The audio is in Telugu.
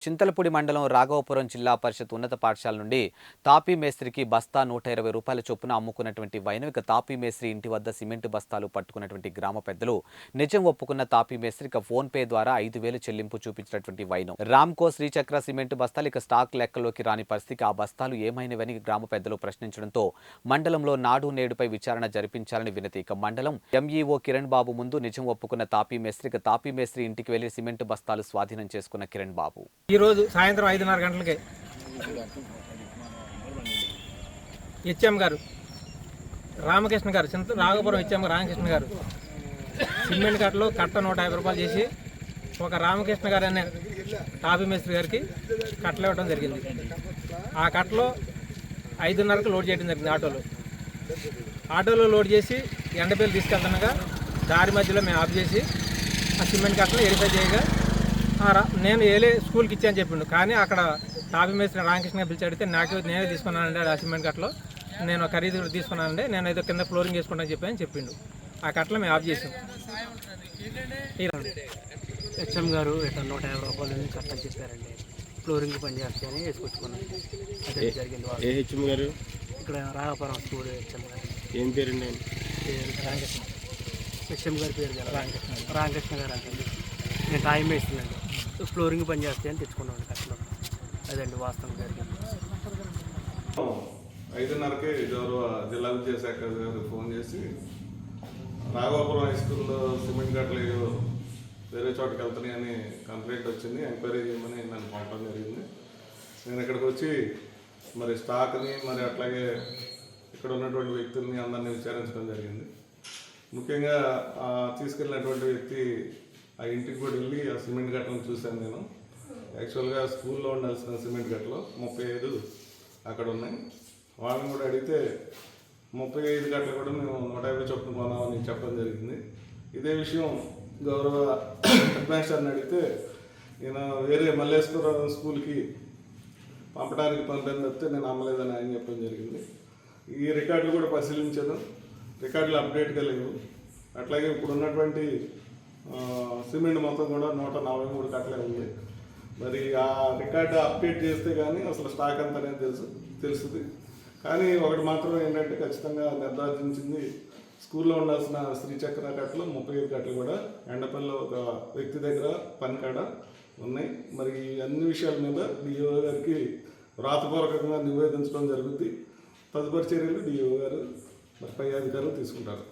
చింతలపూడి మండలం రాఘవపురం జిల్లా పరిషత్ ఉన్నత పాఠశాల నుండి తాపీ మేస్త్రికి బస్తా 120 రూపాయల చొప్పున అమ్ముకున్నటువంటి వైనవిక తాపీ మేస్త్రి ఇంటి వద్ద సిమెంట్ బస్తాలు పట్టుకున్నటువంటి గ్రామ పెద్దలు నిజం ఒప్పుకున్న తాపీ మేస్త్రికి ఫోన్ పే ద్వారా 5,000 చెల్లింపు చూపించినటువంటి వైనం రామ్కో శ్రీచక్ర సిమెంట్ బస్తాలు ఇక స్టాక్ లెక్కలోకి రాని పరిస్థితికి ఆ బస్తాలు ఏమైనవని గ్రామ పెద్దలు ప్రశ్నించడంతో మండలంలో నాడు నేడుపై విచారణ జరిపించాలని వినతి. ఇక మండలం ఎంఈఓ కిరణ్ బాబు ముందు నిజం ఒప్పుకున్న తాపీ మేస్త్రి ఇంటికి వెళ్లి సిమెంట్ బస్తాలు స్వాధీనం చేసుకున్న కిరణ్ బాబు ఈరోజు సాయంత్రం 5:30 గంటలకి హెచ్ఎం గారు రామకృష్ణ గారు రాఘవపురం హెచ్ఎం రామకృష్ణ గారు సిమెంట్ కట్టలో కట్ట 150 రూపాయలు చేసి ఒక రామకృష్ణ గారు అనే తాపీ మేస్త్రి గారికి కట్టలు ఇవ్వడం జరిగింది. ఆ కట్టలో 5:30కు లోడ్ చేయడం జరిగింది. ఆటోలో లోడ్ చేసి ఎండపల్లి తీసుకెళ్తుండగా దారి మధ్యలో మేము ఆఫ్ చేసి ఆ సిమెంట్ కట్టలు వెరిఫై చేయగా నేను ఏలే స్కూల్కి ఇచ్చాను చెప్పిండు. కానీ అక్కడ తాపీ మేస్త్రి రామకృష్ణ పిలిచి అడిగితే నేనే తీసుకున్నానండి ఆ సిమెంట్ కట్టలో, నేను ఖరీదు తీసుకున్నానండి, నేను ఏదో కింద ఫ్లోరింగ్ చేసుకుంటాను చెప్పని చెప్పిండు. ఆ కట్టలో మేము ఆఫ్ చేసాం. హెచ్ఎం గారు ఇట్లా 150 రూపాయలు కట్టని చెప్పారండి, ఫ్లోరింగ్ పని చేస్తాయని వేసుకొచ్చుకున్నాను. అదే జరిగింది. హెచ్ఎం గారు ఇక్కడ రాఘవపురం స్కూల్ హెచ్ఎం గారు. ఏం పేరండి? రామకృష్ణ. హెచ్ఎం గారి పేరు రామకృష్ణ గారు అంటే నేను టైం వేస్తున్నాను, ఫ్లోరింగ్ పని చేస్తాయని తెచ్చుకున్నాను కట్టలో. అదండి వాస్తవం జరిగింది. 5:30కే గౌరవ జిల్లా విద్యాశాఖ గారు ఫోన్ చేసి రాఘవపురం హై స్కూల్లో సిమెంట్ గట్టలు వేరే చోటకి వెళ్తున్నాయని కంప్లైంట్ వచ్చింది, ఎంక్వైరీ చేయమని నన్ను పంపడం జరిగింది. నేను ఇక్కడికి వచ్చి మరి స్టాక్ని మరి అట్లాగే ఇక్కడ ఉన్నటువంటి వ్యక్తుల్ని అందరినీ విచారించడం జరిగింది. ముఖ్యంగా తీసుకెళ్ళినటువంటి వ్యక్తి ఆ ఇంటికి కూడా వెళ్ళి ఆ సిమెంట్ గట్టలను చూశాను. నేను యాక్చువల్గా స్కూల్లో ఉండాల్సిన సిమెంట్ గట్టలు 35 అక్కడ ఉన్నాయి. వాళ్ళని కూడా అడిగితే 35 గట్టలు కూడా మేము 150 చొప్పున కొన్నామని చెప్పడం జరిగింది. ఇదే విషయం గౌరవ హెడ్ మాస్టర్ని అడిగితే నేను వేరే మల్లేశ్వరం స్కూల్కి పంపడానికి పంపాను తప్పితే నేను అమ్మలేదని ఆయన చెప్పడం జరిగింది. ఈ రికార్డులు కూడా పరిశీలించాను, రికార్డులు అప్డేట్గా లేవు. అట్లాగే ఇప్పుడు ఉన్నటువంటి సిమెంట్ మొత్తం కూడా 143 కట్టలే ఉంది. మరి ఆ రికార్డు అప్డేట్ చేస్తే కానీ అసలు స్టాక్ అంత అనేది తెలుస్తుంది. కానీ ఒకటి మాత్రం ఏంటంటే ఖచ్చితంగా నిర్ధారించింది, స్కూల్లో ఉండాల్సిన శ్రీచక్ర కట్టలు 35 కట్టలు కూడా ఎండపల్లిలో ఒక వ్యక్తి దగ్గర పని కాడ ఉన్నాయి. మరి అన్ని విషయాల మీద డిఓ గారికి వ్రాతపూర్వకంగా నివేదించడం జరుగుతుంది. తదుపరి చర్యలు డిఓ గారు మరి పై అధికారులు తీసుకుంటారు.